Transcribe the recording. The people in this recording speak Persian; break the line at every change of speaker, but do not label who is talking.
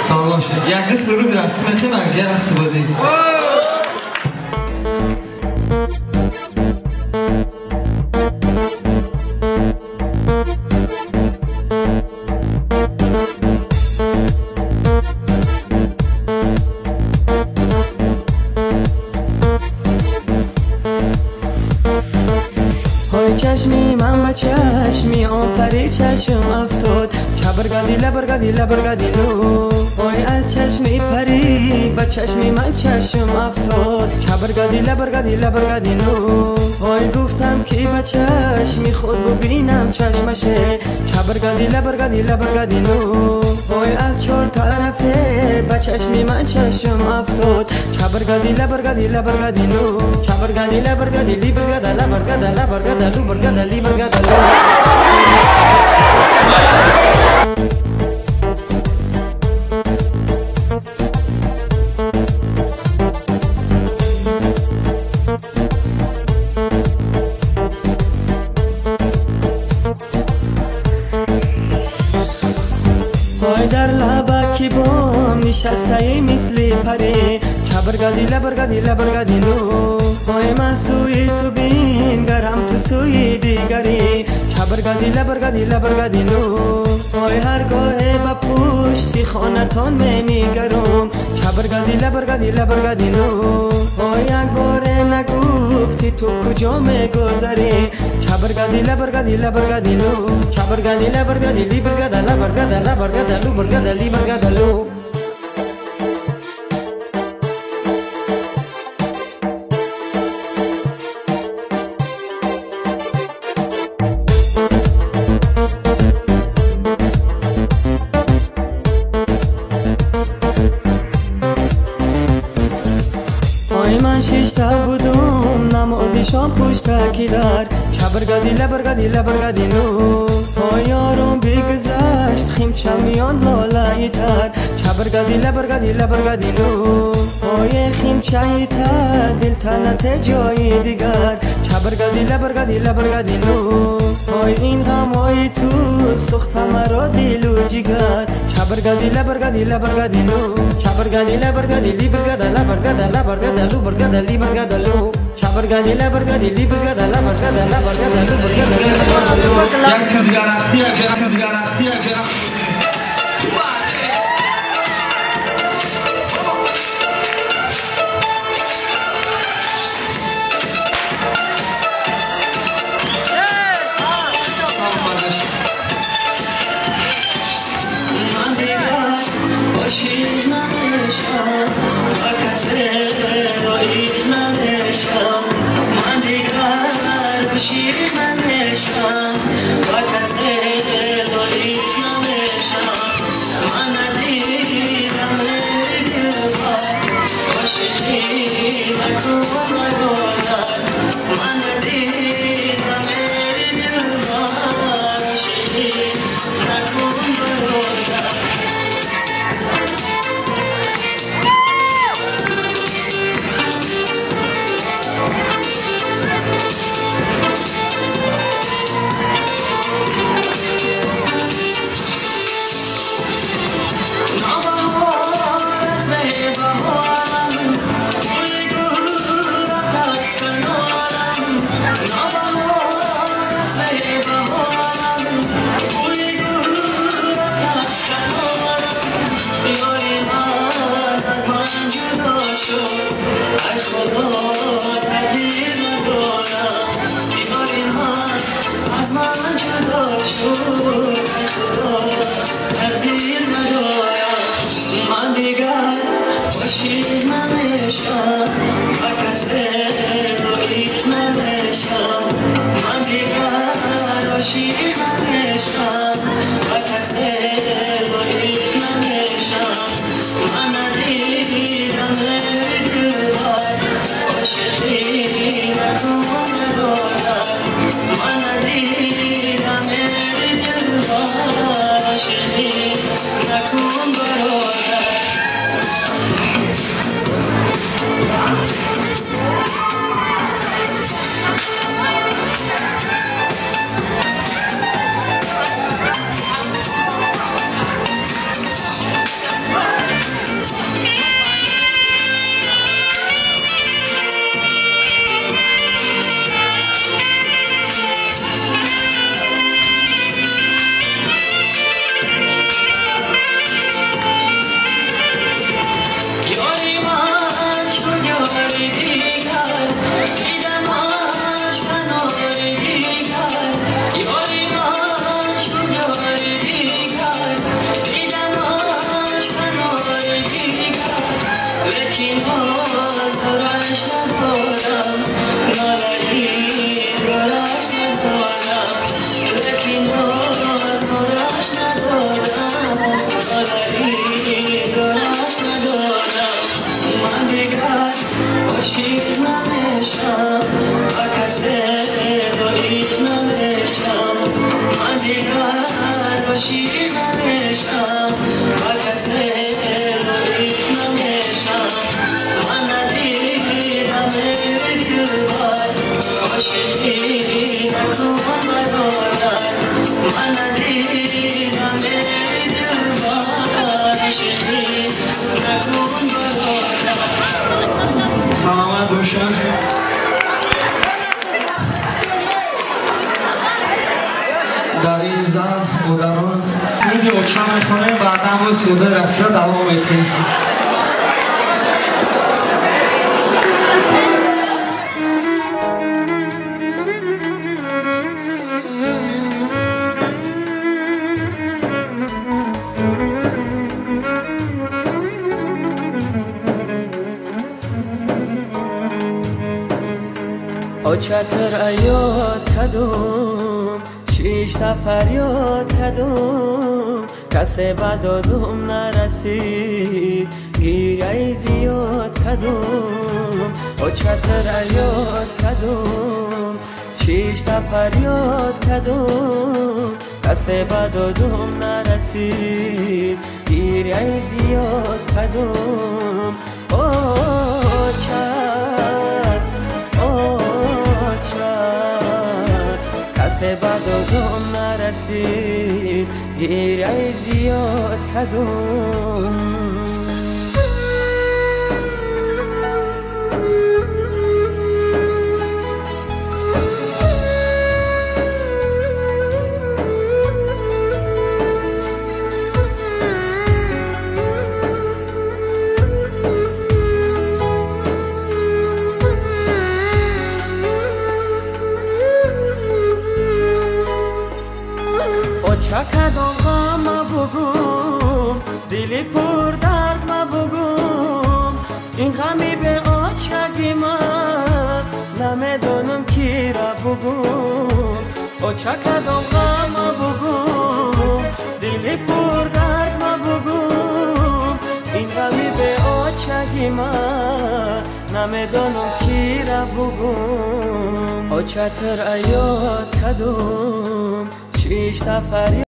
سلام باشه. یک دست رو برسیم خیلی مگه رقص بازی.
چشمی من با چشمی آن پری چشم افتاد چبرگادی لبرگادی لبرگادی لو وای از چشمی پری با چشمی من چشم افتاد چبرگادی لبرگادی لبرگادی لو وای گفتم که با چشمی خود ببینم چشمشه چبرگادی لبرگادی لبرگادی لو وای از چهار طرفه با چشمی من چشم افتاد چبرگادی لبرگادی لبرگادی لو چبرگادی لبرگادی لیبرگادا لبرگادا لبرگادا لو برگادا لیبرگادا لو وای در لبکی بام نشسته مثل پری چبرگادی لبرگادی لبرگادی لو وای من سوی تو بین گرم تو سوی دیگری چبرگادی لبرگادی لبرگادی لو وای هرگاه با پشتی خانتان منیگرم چبرگادی لبرگادی لبرگادی لو وای یک بار نگفتی تو کجا میگذری چبرگادی لبرگادی لبرگادی لو چبرگادی لبرگادی لیبرگادا لبرگادا لبرگادا لو برگادا لیبرگادا لو من ششتا بودم نمازی شام پشت کی دار چبرگادی لبرگادی لبرگادی لو یارم بگذشت خیم چمیان لالای تر چبرگادی لبرگادی لبرگادی لو خیم چای تر دل تنت جای دیگر چبرگادی لبرگادی لبرگادی لو این غمای تو سخت مرا دل و جگر چبرگادی لبرگادی لبرگادی لو چبرگادی لبرگادی لیبرگادا لبرگادا لبرگادا لو برگادا لیبرگادا لو چبرگادی لبرگادی لیبرگادا لبرگادا لبرگادا لو برگادا لیبرگادا لو
یک چیز دیگر رقصی یک چیز دیگر رقصی یک رقص
نمیشم با کسی رویت نمیشم من ندیدم ای دلبر عاشقی نکن برادر من ندیدم ای دلبر عاشقی نکن برادر
سلامت باشن در این زن مدران ویدیو چه میخونه بعدا با سوده رسیده دوام میتیم
او چتر ایاد کدوم شیشتا فریاد کدوم کسی بدادم نرسید گیره زیاد کدوم او چتر ایاد کدوم شیشتا فریاد کدوم کسی بدادم نرسید گیره زیاد کدوم او چتر کسی بدادم نرسید گیره زیاد کدوم چکدم غم بگم دلی پر درد بگم این غمی به آچگی من نمیدانم کی را بگم او چکدم غم بگم دلی پر درد بگم این غمی به آچگی من نمیدانم کی را بگم او چتر ایاد کدوم شیشتا فریاد